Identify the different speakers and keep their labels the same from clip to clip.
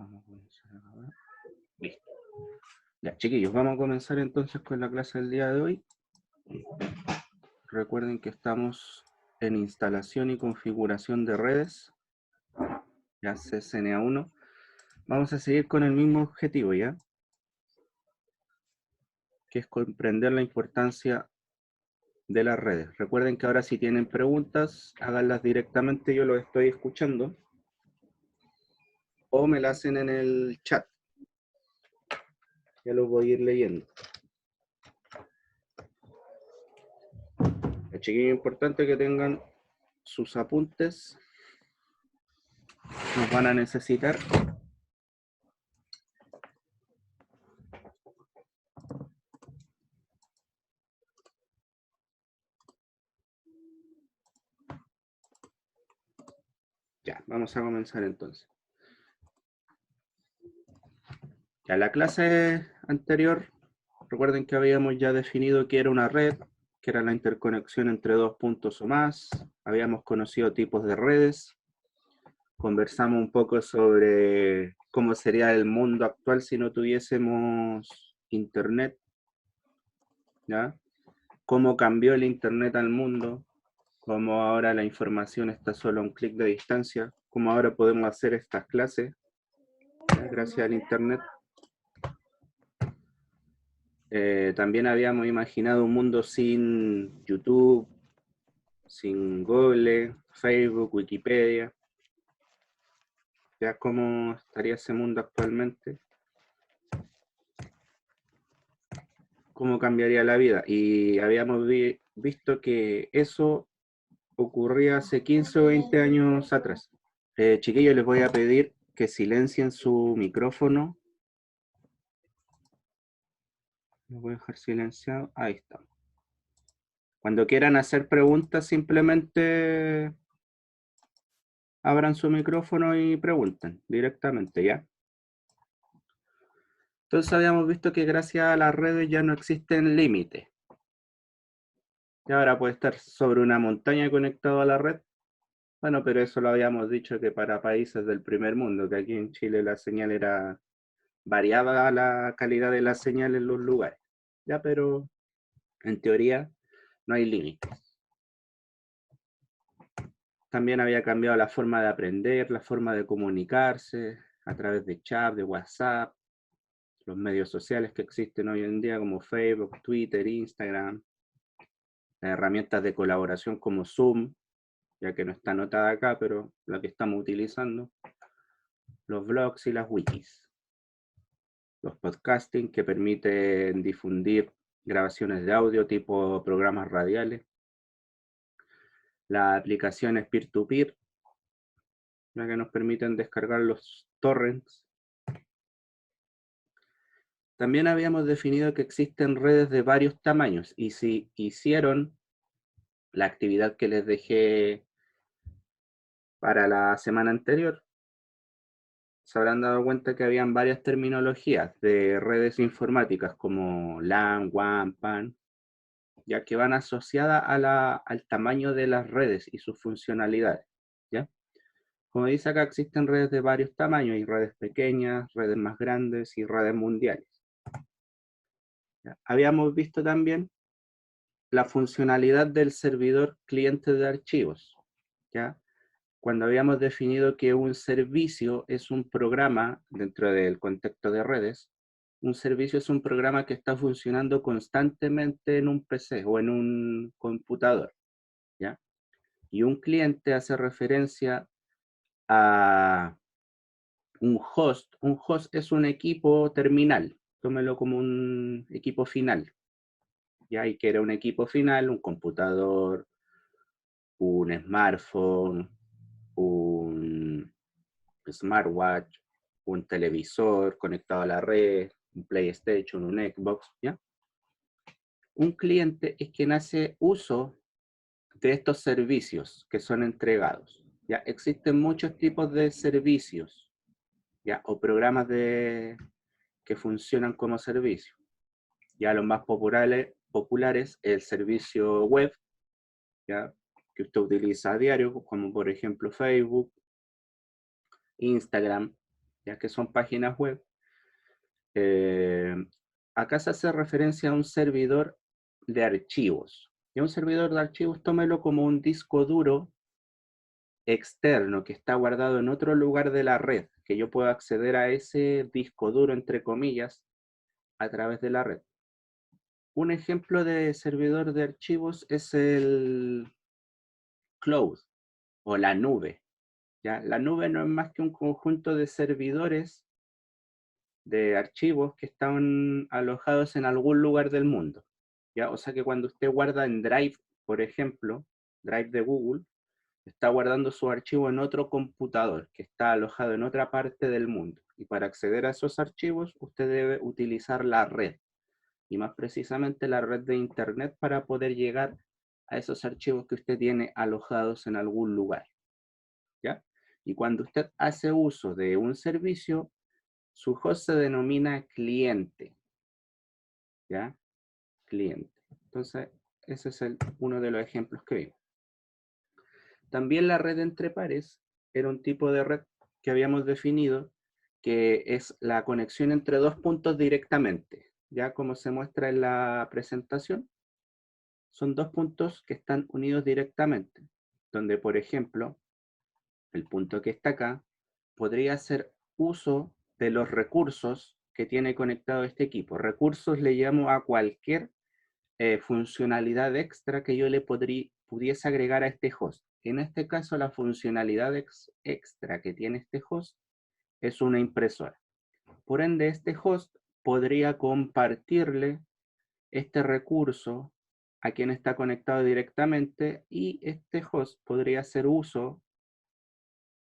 Speaker 1: Vamos a comenzar a grabar. Listo. Ya, chiquillos, vamos a comenzar entonces con la clase del día de hoy. Recuerden que estamos en instalación y configuración de redes, ya CCNA 1. Vamos a seguir con el mismo objetivo, ¿ya? Que es comprender la importancia de las redes. Recuerden que ahora si tienen preguntas, háganlas directamente, yo los estoy escuchando, o me las hacen en el chat. Ya los voy a ir leyendo. Chiquillos, importante que tengan sus apuntes. Nos van a necesitar. Ya, vamos a comenzar entonces. Ya, la clase anterior, recuerden que habíamos ya definido qué era una red, que era la interconexión entre dos puntos o más. Habíamos conocido tipos de redes. Conversamos un poco sobre cómo sería el mundo actual si no tuviésemos internet, ¿ya? Cómo cambió el internet al mundo, cómo ahora la información está solo a un clic de distancia, cómo ahora podemos hacer estas clases, ¿ya? Gracias al internet. También habíamos imaginado un mundo sin YouTube, sin Google, Facebook, Wikipedia. ¿Ya cómo estaría ese mundo actualmente? ¿Cómo cambiaría la vida? Y habíamos visto que eso ocurría hace 15 o 20 años atrás. Chiquillos, les voy a pedir que silencien su micrófono. Lo voy a dejar silenciado. Ahí está. Cuando quieran hacer preguntas, simplemente abran su micrófono y pregunten directamente, ¿ya? Entonces habíamos visto que gracias a las redes ya no existen límites. Y ahora puede estar sobre una montaña conectado a la red. Bueno, pero eso lo habíamos dicho que para países del primer mundo, que aquí en Chile la señal era variaba la calidad de la señal en los lugares. Ya, pero en teoría no hay límites. También había cambiado la forma de aprender, la forma de comunicarse a través de chat, de WhatsApp, los medios sociales que existen hoy en día como Facebook, Twitter, Instagram, herramientas de colaboración como Zoom, ya que no está anotada acá, pero la que estamos utilizando, los blogs y las wikis, los podcasting que permiten difundir grabaciones de audio tipo programas radiales, las aplicaciones peer-to-peer, ya que nos permiten descargar los torrents. También habíamos definido que existen redes de varios tamaños y si hicieron la actividad que les dejé para la semana anterior, se habrán dado cuenta que habían varias terminologías de redes informáticas como LAN, WAN, PAN, ya que van asociadas al tamaño de las redes y sus funcionalidades, ¿ya? Como dice acá, existen redes de varios tamaños, y redes pequeñas, redes más grandes y redes mundiales. ¿Ya? Habíamos visto también la funcionalidad del servidor cliente de archivos, ¿ya? Cuando habíamos definido que un servicio es un programa dentro del contexto de redes, un servicio es un programa que está funcionando constantemente en un PC o en un computador, ¿ya? Y un cliente hace referencia a un host. Un host es un equipo terminal, tómelo como un equipo final, ¿ya? Y que era un equipo final, un computador, un smartphone, un smartwatch, un televisor conectado a la red, un PlayStation, un Xbox, ¿ya? Un cliente es quien hace uso de estos servicios que son entregados, ¿ya? Existen muchos tipos de servicios, ¿ya? O programas que funcionan como servicio. Ya los más populares el servicio web, ¿ya? Que usted utiliza a diario, como por ejemplo Facebook, Instagram, ya que son páginas web. Acá se hace referencia a un servidor de archivos. Y un servidor de archivos, tómelo como un disco duro externo que está guardado en otro lugar de la red, que yo puedo acceder a ese disco duro, entre comillas, a través de la red. Un ejemplo de servidor de archivos es el cloud o la nube. ¿Ya? La nube no es más que un conjunto de servidores de archivos que están alojados en algún lugar del mundo. ¿Ya? O sea que cuando usted guarda en Drive, por ejemplo, Drive de Google, está guardando su archivo en otro computador que está alojado en otra parte del mundo. Y para acceder a esos archivos, usted debe utilizar la red, y más precisamente la red de Internet para poder llegar a esos archivos que usted tiene alojados en algún lugar. ¿Ya? Y cuando usted hace uso de un servicio, su host se denomina cliente. ¿Ya? Cliente. Entonces, ese es uno de los ejemplos que vimos. También la red entre pares era un tipo de red que habíamos definido, que es la conexión entre dos puntos directamente. Ya como se muestra en la presentación, son dos puntos que están unidos directamente, donde por ejemplo, el punto que está acá podría hacer uso de los recursos que tiene conectado este equipo. Recursos le llamo a cualquier funcionalidad extra que yo le pudiese agregar a este host. En este caso, la funcionalidad extra que tiene este host es una impresora. Por ende, este host podría compartirle este recurso a quien está conectado directamente, y este host podría hacer uso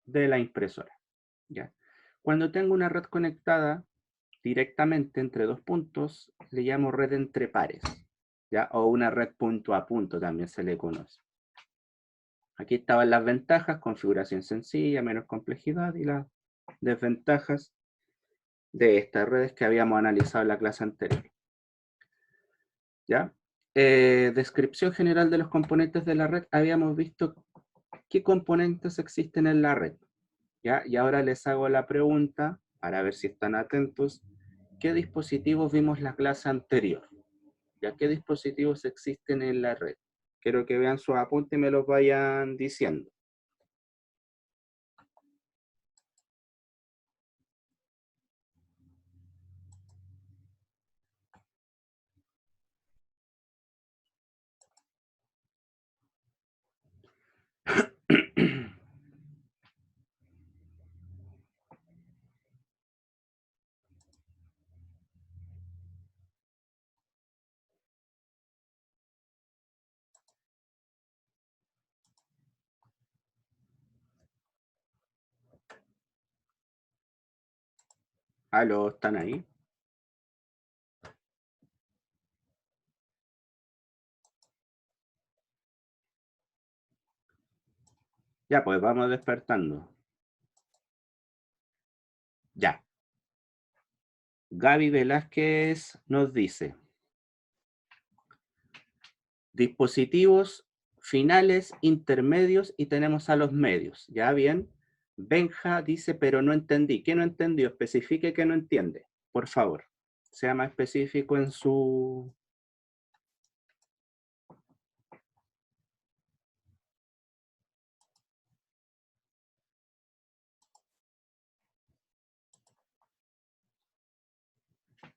Speaker 1: de la impresora. ¿Ya? Cuando tengo una red conectada directamente entre dos puntos, le llamo red entre pares, ¿ya? O una red punto a punto también se le conoce. Aquí estaban las ventajas: configuración sencilla, menos complejidad, y las desventajas de estas redes que habíamos analizado en la clase anterior. ¿Ya? Descripción general de los componentes de la red. Habíamos visto qué componentes existen en la red. ¿Ya? Y ahora les hago la pregunta, para ver si están atentos: ¿qué dispositivos vimos la clase anterior? ¿Ya? ¿Qué dispositivos existen en la red? Quiero que vean sus apuntes y me los vayan diciendo. ¿Aló? ¿Están ahí? Ya, pues vamos despertando. Ya. Gaby Velázquez nos dice: dispositivos finales, intermedios, y tenemos a los medios. Ya, bien. Benja dice: pero no entendí. ¿Qué no entendió? Especifique que no entiende, por favor. Sea más específico en su...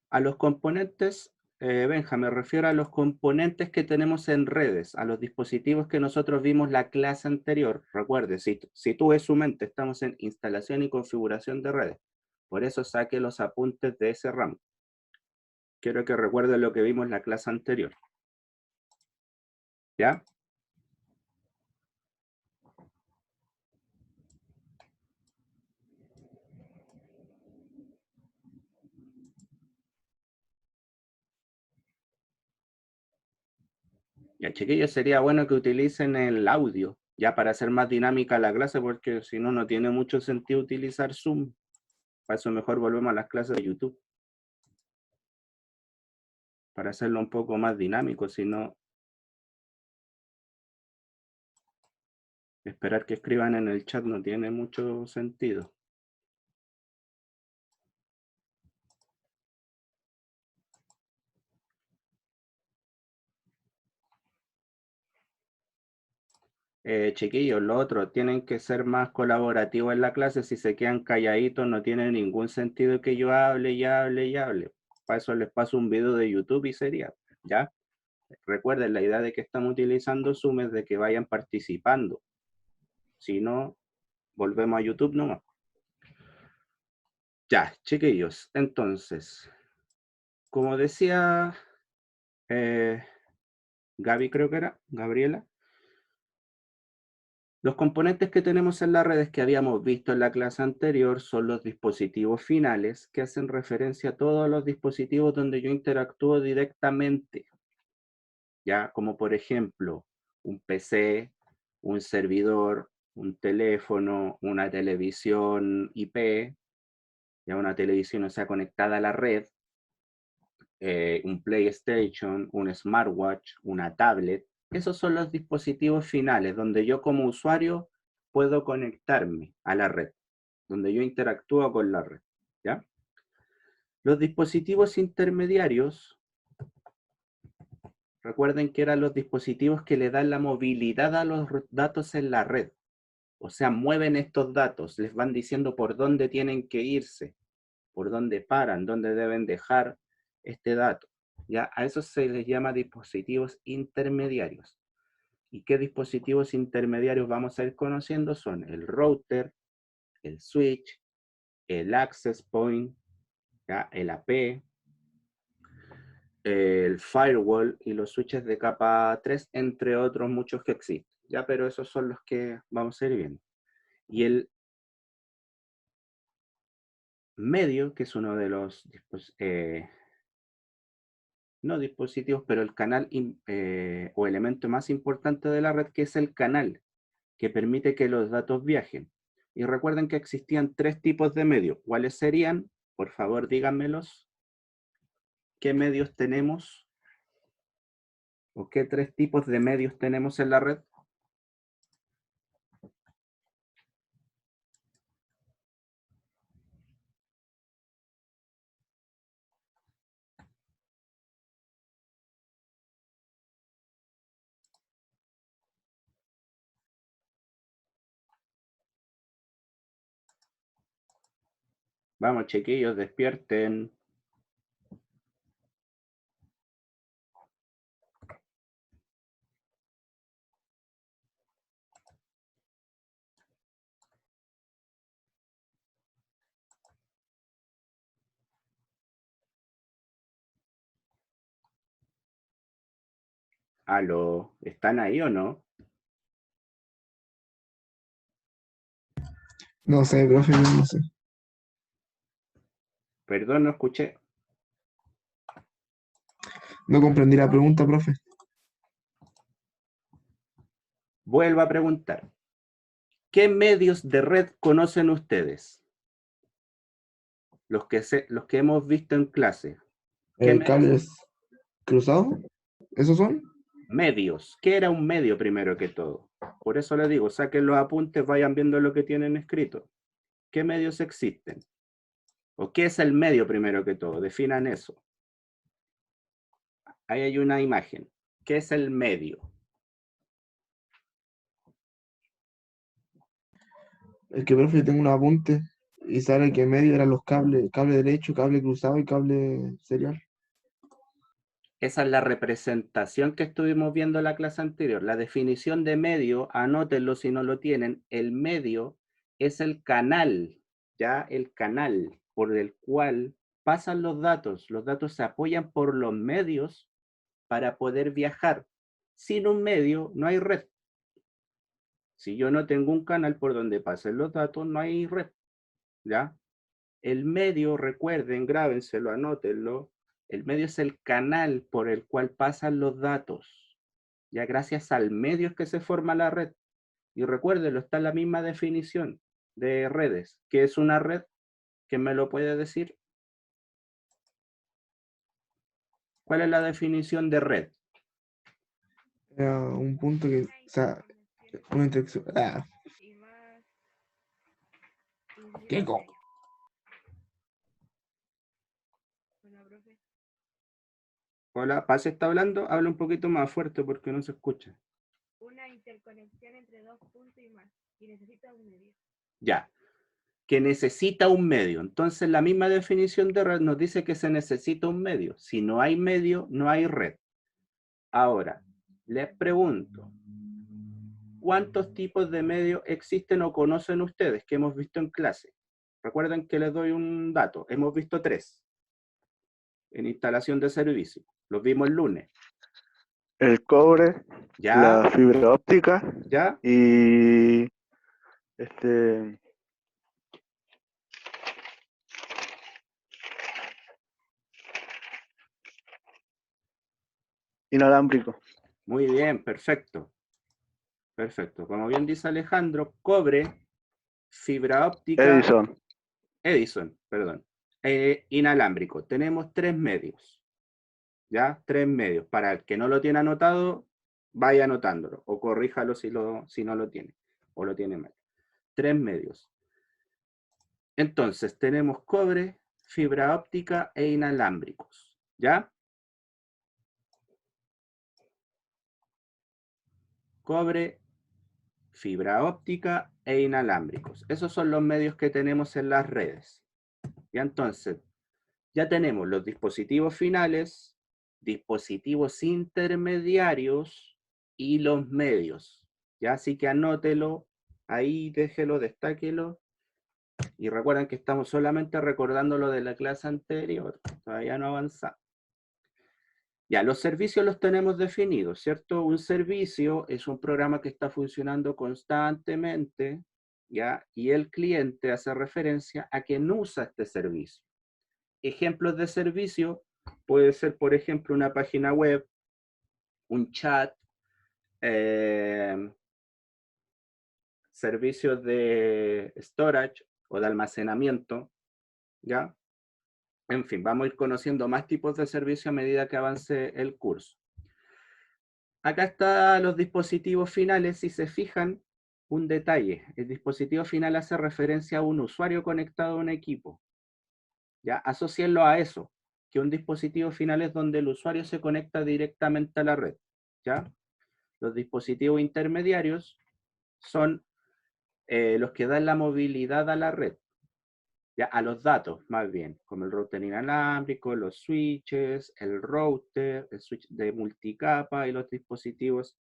Speaker 1: A los componentes, Benja, me refiero a los componentes que tenemos en redes, a los dispositivos que nosotros vimos la clase anterior. Recuerde, si tuve su mente, estamos en instalación y configuración de redes. Por eso saque los apuntes de ese ramo. Quiero que recuerden lo que vimos la clase anterior. ¿Ya? Ya, chiquillos, sería bueno que utilicen el audio, ya para hacer más dinámica la clase, porque si no, no tiene mucho sentido utilizar Zoom. Para eso mejor volvemos a las clases de YouTube, para hacerlo un poco más dinámico. Si no, esperar que escriban en el chat no tiene mucho sentido. Chiquillos, lo otro, tienen que ser más colaborativos en la clase. Si se quedan calladitos, no tiene ningún sentido que yo hable y hable y hable. Para eso les paso un video de YouTube y sería, ¿ya? Recuerden, la idea de que estamos utilizando Zoom es de que vayan participando. Si no, volvemos a YouTube nomás. Ya, chiquillos, entonces, como decía Gaby, creo que era, Gabriela, los componentes que tenemos en las redes que habíamos visto en la clase anterior son los dispositivos finales, que hacen referencia a todos los dispositivos donde yo interactúo directamente, ya como por ejemplo un PC, un servidor, un teléfono, una televisión IP, ya una televisión o sea conectada a la red, un PlayStation, un smartwatch, una tablet. Esos son los dispositivos finales donde yo como usuario puedo conectarme a la red, donde yo interactúo con la red, ¿ya? Los dispositivos intermediarios, recuerden que eran los dispositivos que le dan la movilidad a los datos en la red. O sea, mueven estos datos, les van diciendo por dónde tienen que irse, por dónde paran, dónde deben dejar este dato. ¿Ya? A eso se les llama dispositivos intermediarios. ¿Y qué dispositivos intermediarios vamos a ir conociendo? Son el router, el switch, el access point, ¿ya? El AP, el firewall y los switches de capa 3, entre otros muchos que existen. ¿Ya? Pero esos son los que vamos a ir viendo. Y el medio, que es uno de los no dispositivos, pero el canal o elemento más importante de la red, que es el canal, que permite que los datos viajen. Y recuerden que existían tres tipos de medios. ¿Cuáles serían? Por favor, díganmelos. ¿Qué medios tenemos? ¿O qué tres tipos de medios tenemos en la red? Vamos, chiquillos, despierten. ¿Aló? ¿Están ahí o no?
Speaker 2: No sé, profe, yo no sé.
Speaker 1: Perdón, no escuché.
Speaker 2: No comprendí la pregunta, profe.
Speaker 1: Vuelvo a preguntar. ¿Qué medios de red conocen ustedes? Los que hemos visto en clase. ¿Qué medios?
Speaker 2: ¿Cables cruzados? ¿Esos son?
Speaker 1: Medios. ¿Qué era un medio primero que todo? Por eso les digo, saquen los apuntes, vayan viendo lo que tienen escrito. ¿Qué medios existen? ¿O qué es el medio primero que todo? Definan eso. Ahí hay una imagen. ¿Qué es el medio?
Speaker 2: El que, profe, yo tengo un apunte y sale que en medio eran los cables, cable derecho, cable cruzado y cable serial.
Speaker 1: Esa es la representación que estuvimos viendo en la clase anterior. La definición de medio, anótenlo si no lo tienen, el medio es el canal, ya el canal por el cual pasan los datos. Los datos se apoyan por los medios para poder viajar. Sin un medio no hay red. Si yo no tengo un canal por donde pasen los datos, no hay red, ¿ya? El medio, recuerden, grábenselo, anótenlo. El medio es el canal por el cual pasan los datos. Ya gracias al medio es que se forma la red. Y recuérdenlo, está en la misma definición de redes. ¿Qué es una red? ¿Quién me lo puede decir? ¿Cuál es la definición de red?
Speaker 2: Era un punto que, o sea, una interacción. ¿Qué
Speaker 1: Hola, Paz está hablando, habla un poquito más fuerte porque no se escucha.
Speaker 3: interconexión entre dos puntos y más, y necesita un medio.
Speaker 1: Ya, que necesita un medio. Entonces la misma definición de red nos dice que se necesita un medio. Si no hay medio, no hay red. Ahora, les pregunto, ¿cuántos tipos de medios existen o conocen ustedes que hemos visto en clase? Recuerden que les doy un dato. Hemos visto 3 en instalación de servicio. Los vimos el lunes.
Speaker 4: El cobre,
Speaker 1: ¿Ya?
Speaker 4: la fibra óptica
Speaker 1: ¿Ya?
Speaker 4: y inalámbrico.
Speaker 1: Muy bien, perfecto. Perfecto. Como bien dice Alejandro, cobre, fibra óptica, Edison, perdón, inalámbrico. Tenemos 3 medios. ¿Ya? 3 medios. Para el que no lo tiene anotado, vaya anotándolo o corríjalo si no lo tiene o lo tiene mal. 3 medios. Entonces, tenemos cobre, fibra óptica e inalámbricos. ¿Ya? Cobre, fibra óptica e inalámbricos. Esos son los medios que tenemos en las redes. Y entonces, ya tenemos los dispositivos finales, dispositivos intermediarios y los medios. Ya, así que anótelo, ahí déjelo, destáquelo. Y recuerden que estamos solamente recordando lo de la clase anterior. Todavía no avanzamos. Ya, los servicios los tenemos definidos, ¿cierto? Un servicio es un programa que está funcionando constantemente, ¿ya? Y el cliente hace referencia a quien usa este servicio. Ejemplos de servicio puede ser, por ejemplo, una página web, un chat, servicios de storage o de almacenamiento, ¿ya? En fin, vamos a ir conociendo más tipos de servicio a medida que avance el curso. Acá están los dispositivos finales. Si se fijan, un detalle. El dispositivo final hace referencia a un usuario conectado a un equipo. ¿Ya? Asocienlo a eso, que un dispositivo final es donde el usuario se conecta directamente a la red. ¿Ya? Los dispositivos intermediarios son los que dan la movilidad a la red. ¿Ya? A los datos, más bien, como el router inalámbrico, los switches, el router, el switch de multicapa y los dispositivos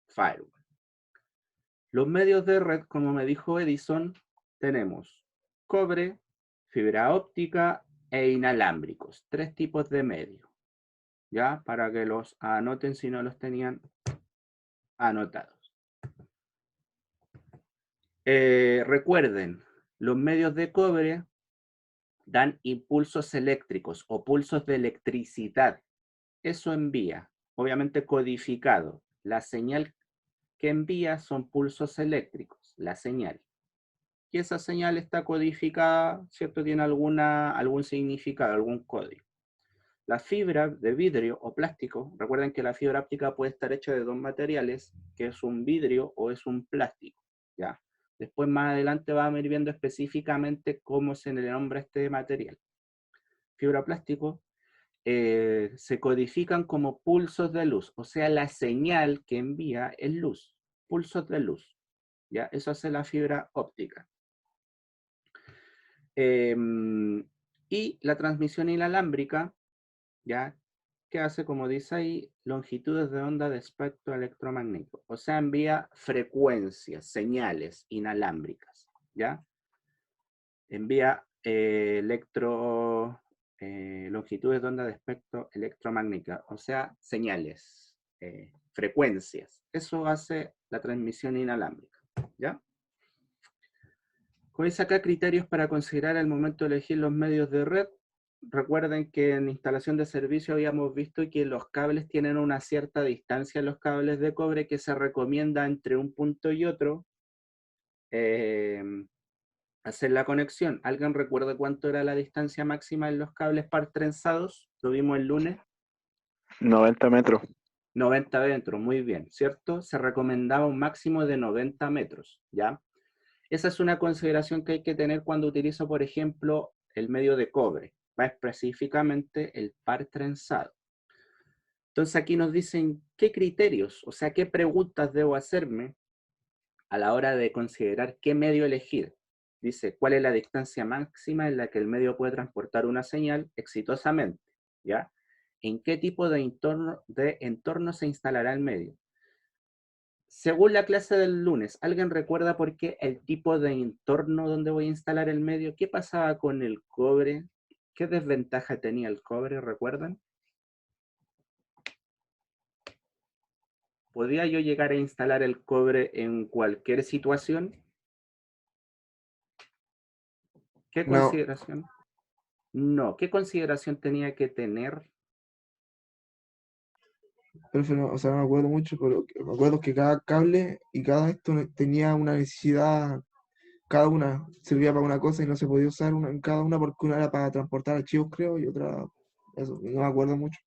Speaker 1: firewall. Los medios de red, como me dijo Edison, tenemos cobre, fibra óptica e inalámbricos. 3 tipos de medios. ¿Ya? Para que los anoten si no los tenían anotados. Recuerden, los medios de cobre dan impulsos eléctricos o pulsos de electricidad. Eso envía, obviamente codificado. La señal que envía son pulsos eléctricos, la señal. Y esa señal está codificada, ¿cierto? Tiene algún significado, algún código. La fibra de vidrio o plástico, recuerden que la fibra óptica puede estar hecha de 2 materiales, que es un vidrio o es un plástico, ¿ya? Después más adelante vamos a ir viendo específicamente cómo se le nombra este material. Fibra plástico se codifican como pulsos de luz, o sea, la señal que envía es luz, pulsos de luz, ¿ya? Eso hace la fibra óptica. Y la transmisión inalámbrica, ¿ya? Que hace, como dice ahí, longitudes de onda de espectro electromagnético. O sea, envía frecuencias, señales inalámbricas, ¿ya? Envía longitudes de onda de espectro electromagnética, o sea, señales, frecuencias. Eso hace la transmisión inalámbrica, ¿ya? Como dice acá, criterios para considerar al momento de elegir los medios de red. Recuerden que en instalación de servicio habíamos visto que los cables tienen una cierta distancia, los cables de cobre, que se recomienda entre un punto y otro hacer la conexión. ¿Alguien recuerda cuánto era la distancia máxima en los cables par trenzados? Lo vimos el lunes.
Speaker 4: 90 metros.
Speaker 1: 90 metros, muy bien, ¿cierto? Se recomendaba un máximo de 90 metros, ¿ya? Esa es una consideración que hay que tener cuando utilizo, por ejemplo, el medio de cobre, más específicamente el par trenzado. Entonces aquí nos dicen qué criterios, o sea, qué preguntas debo hacerme a la hora de considerar qué medio elegir. Dice, ¿cuál es la distancia máxima en la que el medio puede transportar una señal exitosamente? ¿Ya? ¿En qué tipo de entorno se instalará el medio? Según la clase del lunes, ¿alguien recuerda por qué el tipo de entorno donde voy a instalar el medio? ¿Qué pasaba con el cobre? ¿Qué desventaja tenía el cobre? ¿Recuerdan? ¿Podía yo llegar a instalar el cobre en cualquier situación? ¿Qué
Speaker 2: No,
Speaker 1: consideración? No. ¿Qué consideración tenía que tener?
Speaker 2: profe, o sea, no me acuerdo mucho, pero me acuerdo que cada cable y cada esto tenía una necesidad, cada una servía para una cosa y no se podía usar una en cada una porque una era para transportar archivos, creo, y otra, eso, no me acuerdo mucho.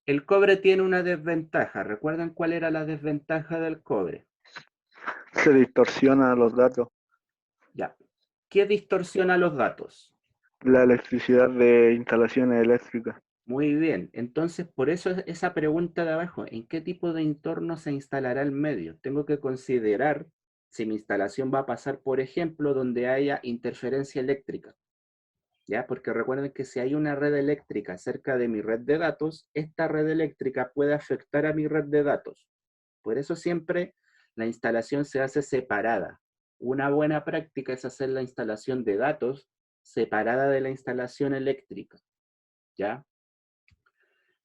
Speaker 1: El cobre tiene una desventaja. ¿Recuerdan cuál era la desventaja del cobre?
Speaker 4: Se distorsionan los datos.
Speaker 1: Ya. ¿Qué distorsiona los datos?
Speaker 4: La electricidad de instalaciones eléctricas.
Speaker 1: Muy bien. Entonces, por eso esa pregunta de abajo, ¿en qué tipo de entorno se instalará el medio? Tengo que considerar si mi instalación va a pasar, por ejemplo, donde haya interferencia eléctrica. ¿Ya? Porque recuerden que si hay una red eléctrica cerca de mi red de datos, esta red eléctrica puede afectar a mi red de datos. Por eso siempre la instalación se hace separada. Una buena práctica es hacer la instalación de datos separada de la instalación eléctrica. ¿Ya?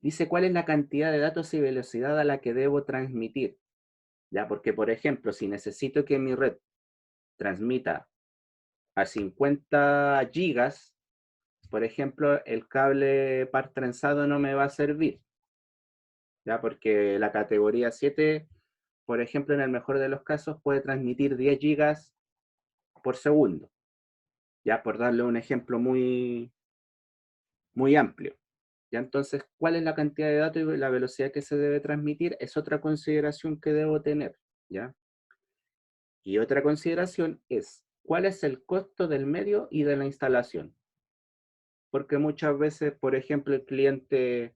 Speaker 1: Dice cuál es la cantidad de datos y velocidad a la que debo transmitir. ¿Ya? Porque, por ejemplo, si necesito que mi red transmita a 50 gigas, por ejemplo, el cable par trenzado no me va a servir, ¿ya? Porque la categoría 7, por ejemplo, en el mejor de los casos, puede transmitir 10 gigas por segundo, ya por darle un ejemplo muy, muy amplio. Ya entonces, ¿cuál es la cantidad de datos y la velocidad que se debe transmitir? Es otra consideración que debo tener, ¿ya? Y otra consideración es, ¿cuál es el costo del medio y de la instalación? Porque muchas veces, por ejemplo, el cliente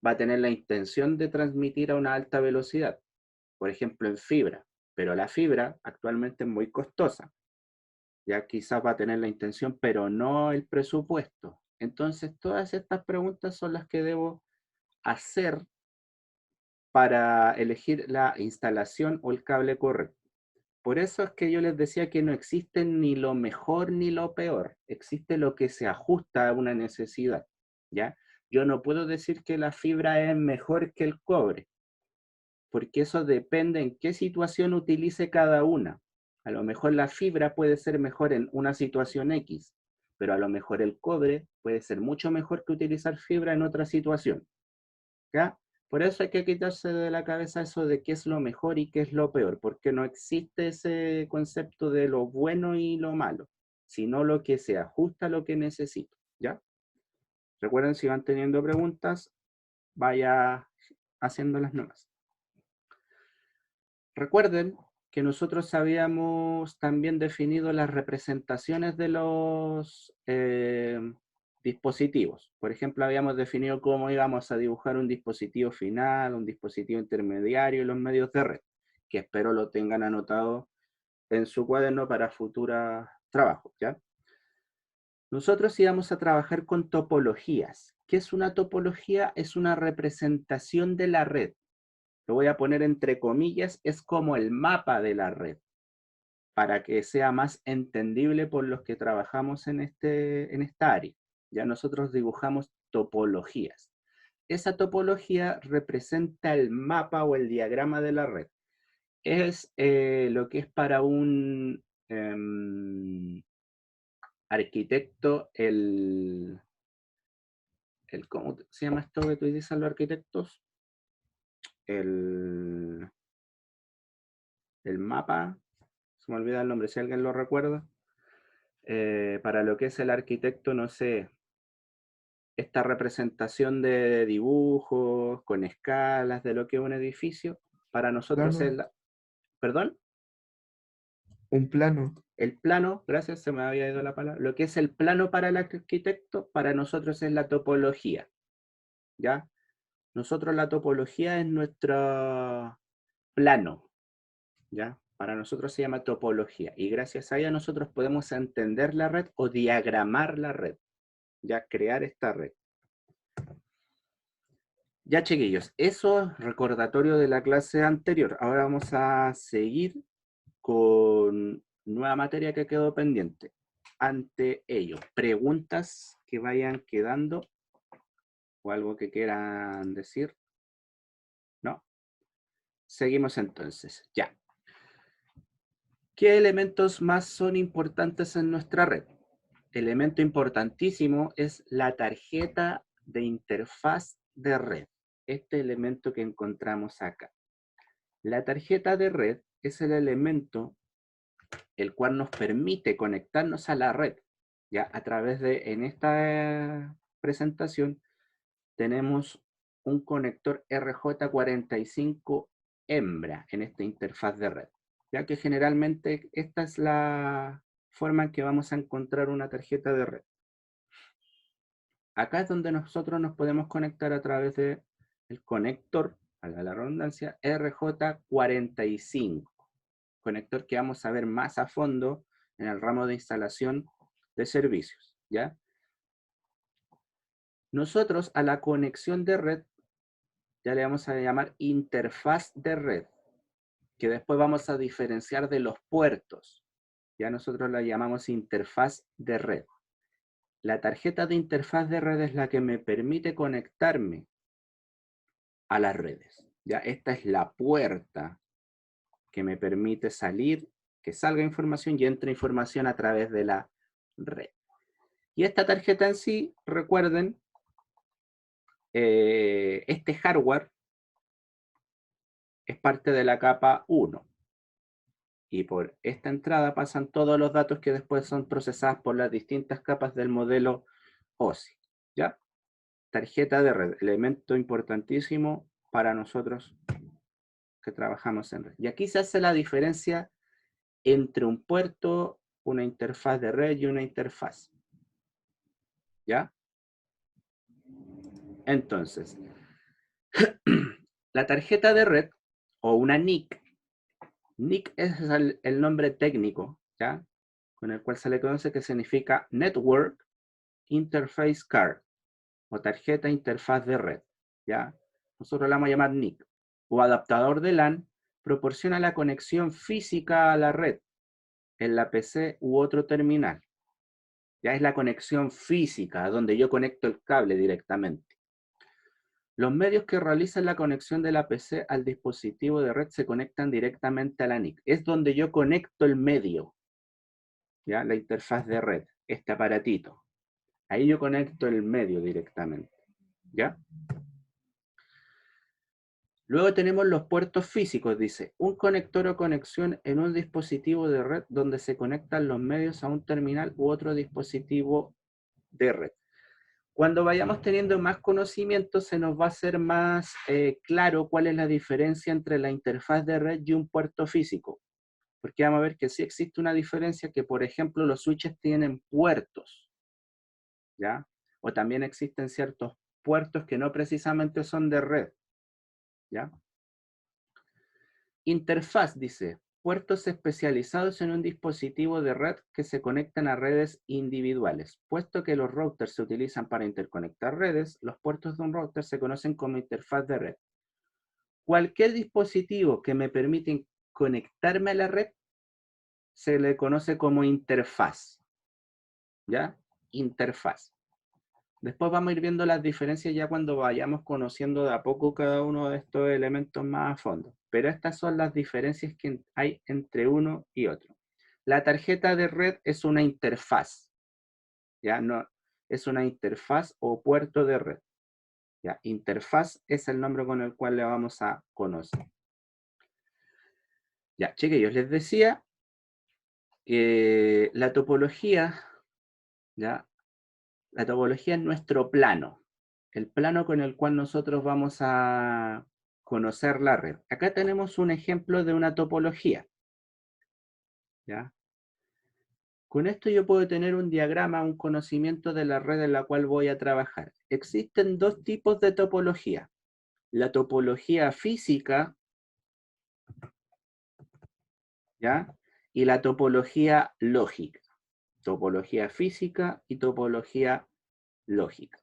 Speaker 1: va a tener la intención de transmitir a una alta velocidad, por ejemplo en fibra, pero la fibra actualmente es muy costosa, ya quizás va a tener la intención, pero no el presupuesto. Entonces, todas estas preguntas son las que debo hacer para elegir la instalación o el cable correcto. Por eso es que yo les decía que no existe ni lo mejor ni lo peor, existe lo que se ajusta a una necesidad, ¿ya? Yo no puedo decir que la fibra es mejor que el cobre, porque eso depende en qué situación utilice cada una. A lo mejor la fibra puede ser mejor en una situación X, pero a lo mejor el cobre puede ser mucho mejor que utilizar fibra en otra situación, ¿ya? Por eso hay que quitarse de la cabeza eso de qué es lo mejor y qué es lo peor, porque no existe ese concepto de lo bueno y lo malo, sino lo que se ajusta a lo que necesito, ¿ya? Recuerden, si van teniendo preguntas, vaya haciéndolas nomás. Recuerden que nosotros habíamos también definido las representaciones de los dispositivos. Por ejemplo, habíamos definido cómo íbamos a dibujar un dispositivo final, un dispositivo intermediario y los medios de red, que espero lo tengan anotado en su cuaderno para futuros trabajos, ¿ya? Nosotros íbamos a trabajar con topologías. ¿Qué es una topología? Es una representación de la red. Lo voy a poner entre comillas, es como el mapa de la red, para que sea más entendible por los que trabajamos en esta área. Ya nosotros dibujamos topologías. Esa topología representa el mapa o el diagrama de la red. Es lo que es para un arquitecto ¿cómo se llama esto que utilizan los arquitectos? El mapa, se me olvida el nombre, si alguien lo recuerda. Para lo que es el arquitecto, no sé, esta representación de dibujos con escalas de lo que es un edificio, para nosotros es
Speaker 2: Plano,
Speaker 1: la... ¿Perdón?
Speaker 2: un plano.
Speaker 1: El plano, gracias, se me había ido la palabra. Lo que es el plano para el arquitecto, para nosotros es la topología, ¿ya? Nosotros la topología es nuestro plano, ¿ya? Para nosotros se llama topología y gracias a ella nosotros podemos entender la red o diagramar la red, ya crear esta red. Ya, chiquillos, eso es recordatorio de la clase anterior. Ahora vamos a seguir con nueva materia que quedó pendiente. Ante ello, preguntas que vayan quedando o algo que quieran decir. ¿No? Seguimos entonces, ya. ¿Qué elementos más son importantes en nuestra red? Elemento importantísimo es la tarjeta de interfaz de red. Este elemento que encontramos acá. La tarjeta de red es el elemento el cual nos permite conectarnos a la red. Ya a través de, en esta presentación, tenemos un conector RJ45 hembra en esta interfaz de red. Ya que generalmente esta es la forma en que vamos a encontrar una tarjeta de red. Acá es donde nosotros nos podemos conectar a través del conector, valga la redundancia, RJ45. Conector que vamos a ver más a fondo en el ramo de instalación de servicios, ¿ya? Nosotros a la conexión de red ya le vamos a llamar interfaz de red, que después vamos a diferenciar de los puertos. Ya nosotros la llamamos interfaz de red. La tarjeta de interfaz de red es la que me permite conectarme a las redes. Ya esta es la puerta que me permite salir, que salga información y entre información a través de la red. Y esta tarjeta en sí, recuerden, este hardware es parte de la capa 1. Y por esta entrada pasan todos los datos que después son procesados por las distintas capas del modelo OSI. ¿Ya? Tarjeta de red, elemento importantísimo para nosotros que trabajamos en red. Y aquí se hace la diferencia entre un puerto, una interfaz de red y una interfaz. ¿Ya? Entonces, la tarjeta de red o una NIC. NIC es el nombre técnico, ¿ya? Con el cual se le conoce, que significa Network Interface Card o tarjeta interfaz de red, ¿ya? Nosotros la vamos a llamar NIC. O adaptador de LAN, proporciona la conexión física a la red en la PC u otro terminal. Ya es la conexión física, donde yo conecto el cable directamente. Los medios que realizan la conexión de la PC al dispositivo de red se conectan directamente a la NIC. Es donde yo conecto el medio, ¿ya? La interfaz de red, este aparatito. Ahí yo conecto el medio directamente, ¿ya? Luego tenemos los puertos físicos, dice, un conector o conexión en un dispositivo de red donde se conectan los medios a un terminal u otro dispositivo de red. Cuando vayamos teniendo más conocimiento, se nos va a hacer más claro cuál es la diferencia entre la interfaz de red y un puerto físico. Porque vamos a ver que sí existe una diferencia, que por ejemplo los switches tienen puertos, ¿ya? O también existen ciertos puertos que no precisamente son de red, ¿ya? Interfaz, dice, puertos especializados en un dispositivo de red que se conectan a redes individuales. Puesto que los routers se utilizan para interconectar redes, los puertos de un router se conocen como interfaz de red. Cualquier dispositivo que me permite conectarme a la red se le conoce como interfaz, ¿ya? Interfaz. Después vamos a ir viendo las diferencias ya cuando vayamos conociendo de a poco cada uno de estos elementos más a fondo. Pero estas son las diferencias que hay entre uno y otro. La tarjeta de red es una interfaz, ¿ya? No, es una interfaz o puerto de red, ¿ya? Interfaz es el nombre con el cual le vamos a conocer. Ya, chiquillos, les decía que la topología, ¿ya? La topología es nuestro plano, el plano con el cual nosotros vamos a conocer la red. Acá tenemos un ejemplo de una topología, ¿ya? Con esto yo puedo tener un diagrama, un conocimiento de la red en la cual voy a trabajar. Existen dos tipos de topología. la topología física, ¿ya? Y la topología lógica. Topología física y topología lógica.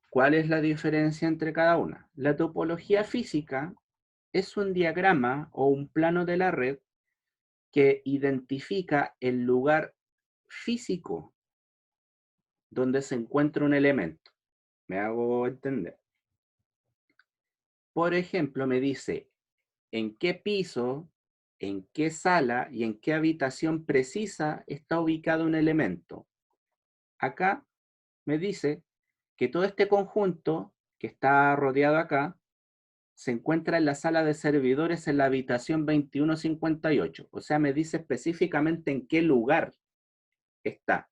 Speaker 1: ¿Cuál es la diferencia entre cada una? La topología física es un diagrama o un plano de la red que identifica el lugar físico donde se encuentra un elemento. ¿Me hago entender? Por ejemplo, me dice en qué piso, en qué sala y en qué habitación precisa está ubicado un elemento. Acá me dice que todo este conjunto que está rodeado acá se encuentra en la sala de servidores en la habitación 2158. O sea, me dice específicamente en qué lugar está.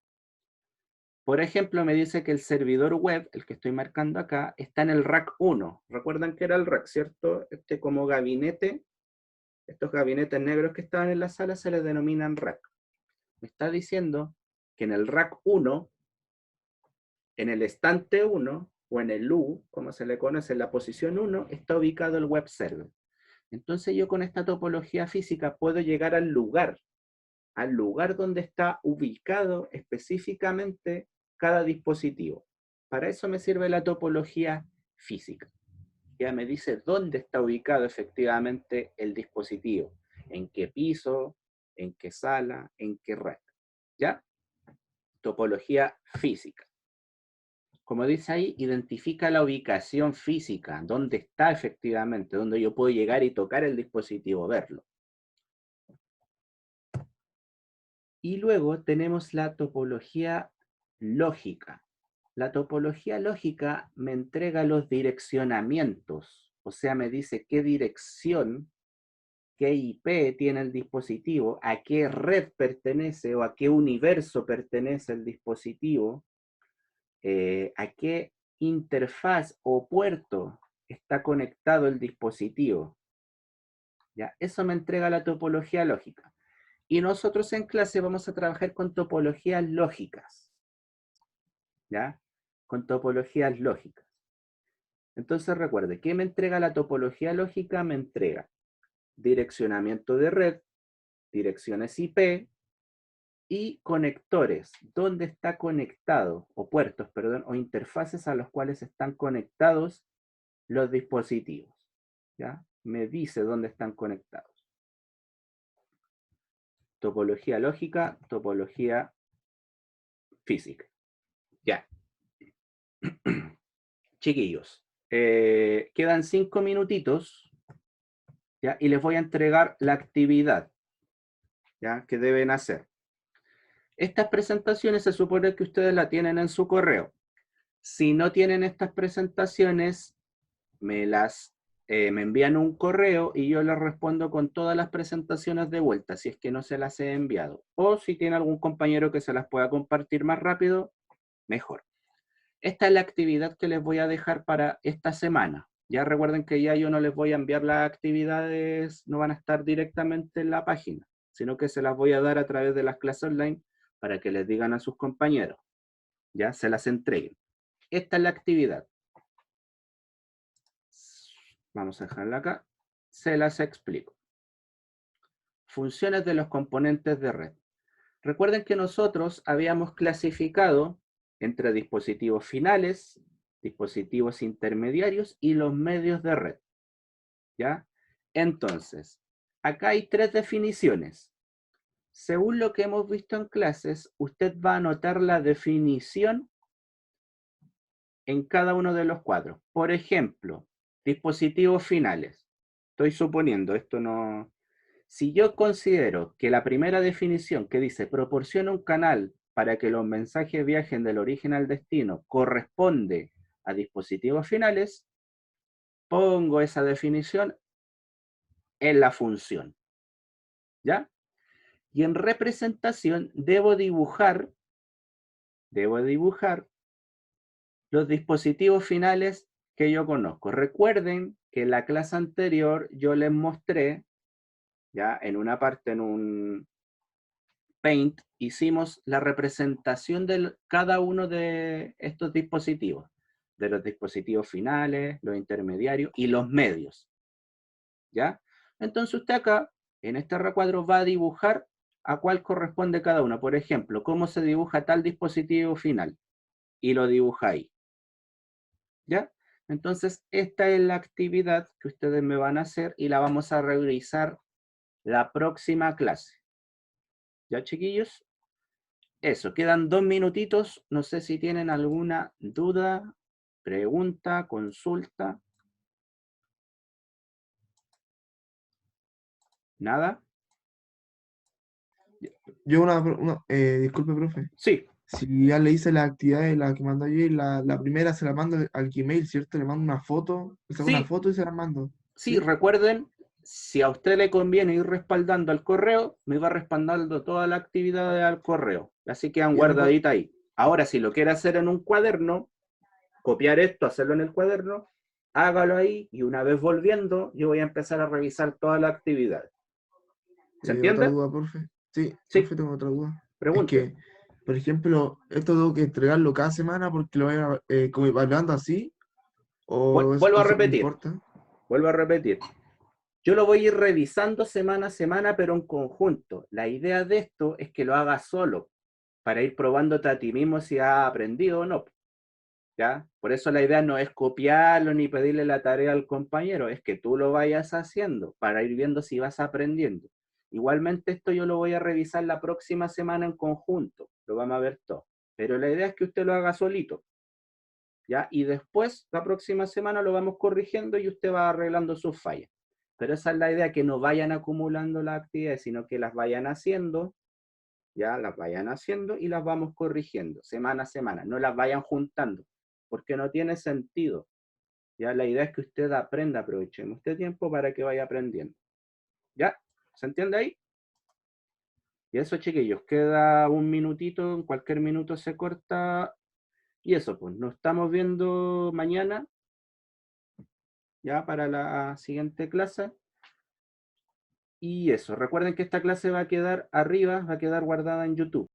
Speaker 1: Por ejemplo, me dice que el servidor web, el que estoy marcando acá, está en el rack 1. ¿Recuerdan que era el rack, cierto? Este como gabinete, estos gabinetes negros que estaban en la sala se les denominan rack. Me está diciendo que en el rack 1, en el estante 1, o en el U, como se le conoce, en la posición 1, está ubicado el web server. Entonces yo con esta topología física puedo llegar al lugar donde está ubicado específicamente cada dispositivo. Para eso me sirve la topología física. Ya me dice dónde está ubicado efectivamente el dispositivo, en qué piso, en qué sala, en qué red. ¿Ya? Topología física. Como dice ahí, identifica la ubicación física, dónde está efectivamente, dónde yo puedo llegar y tocar el dispositivo, verlo. Y luego tenemos la topología lógica. La topología lógica me entrega los direccionamientos, o sea, me dice qué dirección, qué IP tiene el dispositivo, a qué red pertenece o a qué universo pertenece el dispositivo, a qué interfaz o puerto está conectado el dispositivo. ¿Ya? Eso me entrega la topología lógica. Y nosotros en clase vamos a trabajar con topologías lógicas. ¿Ya? Con topologías lógicas. Entonces recuerde, ¿qué me entrega la topología lógica? Me entrega direccionamiento de red, direcciones IP y conectores, dónde está conectado, o puertos, perdón, o interfaces a los cuales están conectados los dispositivos. ¿Ya? Me dice dónde están conectados. Topología lógica, topología física. Ya. Chiquillos, quedan 5 minutitos, ¿ya? Y les voy a entregar la actividad, ¿ya? Que deben hacer. Estas presentaciones se supone que ustedes la tienen en su correo. Si no tienen estas presentaciones, me envían un correo y yo les respondo con todas las presentaciones de vuelta, si es que no se las he enviado. O si tiene algún compañero que se las pueda compartir más rápido, mejor. Esta es la actividad que les voy a dejar para esta semana. Ya recuerden que ya yo no les voy a enviar las actividades, no van a estar directamente en la página, sino que se las voy a dar a través de las clases online para que les digan a sus compañeros. Ya se las entreguen. Esta es la actividad. Vamos a dejarla acá. Se las explico. Funciones de los componentes de red. Recuerden que nosotros habíamos clasificado entre dispositivos finales, dispositivos intermediarios y los medios de red. ¿Ya? Entonces, acá hay 3 definiciones. Según lo que hemos visto en clases, usted va a anotar la definición en cada uno de los cuadros. Por ejemplo, dispositivos finales. Estoy suponiendo, esto no... Si yo considero que la primera definición que dice proporciona un canal para que los mensajes viajen del origen al destino corresponde a dispositivos finales, pongo esa definición en la función. ¿Ya? Y en representación debo dibujar los dispositivos finales que yo conozco. Recuerden que en la clase anterior yo les mostré, ya en una parte en un Paint, hicimos la representación de cada uno de estos dispositivos. de los dispositivos finales, los intermediarios y los medios. ¿Ya? Entonces usted acá, en este recuadro, va a dibujar a cuál corresponde cada uno. Por ejemplo, cómo se dibuja tal dispositivo final. Y lo dibuja ahí. ¿Ya? Entonces, esta es la actividad que ustedes me van a hacer y la vamos a revisar la próxima clase. ¿Ya, chiquillos? Eso, quedan 2 minutitos. No sé si tienen alguna duda, pregunta, consulta. ¿Nada?
Speaker 2: Yo disculpe, profe.
Speaker 1: Sí,
Speaker 2: Si ya le hice las actividades, la que mandó ayer, la primera se la mando al Gmail, ¿cierto? Le mando una foto, le saco una
Speaker 1: sí,
Speaker 2: foto y se la mando.
Speaker 1: sí, recuerden, si a usted le conviene ir respaldando al correo, me va respaldando toda la actividad al correo. Así quedan
Speaker 2: Ya me puedo-
Speaker 1: guardaditas ahí. Ahora, si lo quiere hacer en un cuaderno, copiar esto, hacerlo en el cuaderno, hágalo ahí y una vez volviendo, yo voy a empezar a revisar toda la actividad. ¿Se
Speaker 2: Otra
Speaker 1: entiende?
Speaker 2: duda, profe. Sí,
Speaker 1: Sí,
Speaker 2: profe, tengo otra duda. Es
Speaker 1: pregunte.
Speaker 2: que, por ejemplo, esto tengo que entregarlo cada semana porque lo voy a, como evaluando así, o
Speaker 1: Vuelvo a
Speaker 2: eso no
Speaker 1: repetir,
Speaker 2: importa.
Speaker 1: vuelvo a repetir. Yo lo voy a ir revisando semana a semana, pero en conjunto. La idea de esto es que lo hagas solo, para ir probándote a ti mismo si has aprendido o no. ¿Ya? Por eso la idea no es copiarlo ni pedirle la tarea al compañero, es que tú lo vayas haciendo para ir viendo si vas aprendiendo. Igualmente esto yo lo voy a revisar la próxima semana en conjunto, lo vamos a ver todo. Pero la idea es que usted lo haga solito, ¿ya? Y después, la próxima semana lo vamos corrigiendo y usted va arreglando sus fallas. Pero esa es la idea, que no vayan acumulando las actividades, sino que las vayan haciendo, ya las vayan haciendo y las vamos corrigiendo semana a semana, no las vayan juntando, porque no tiene sentido. Ya la idea es que usted aprenda, aprovechemos este tiempo para que vaya aprendiendo. ¿Ya? ¿Se entiende ahí? Y eso, chiquillos, queda un minutito, en cualquier minuto se corta. Y eso, pues, nos estamos viendo mañana, ya para la siguiente clase. Y eso, recuerden que esta clase va a quedar arriba, va a quedar guardada en YouTube.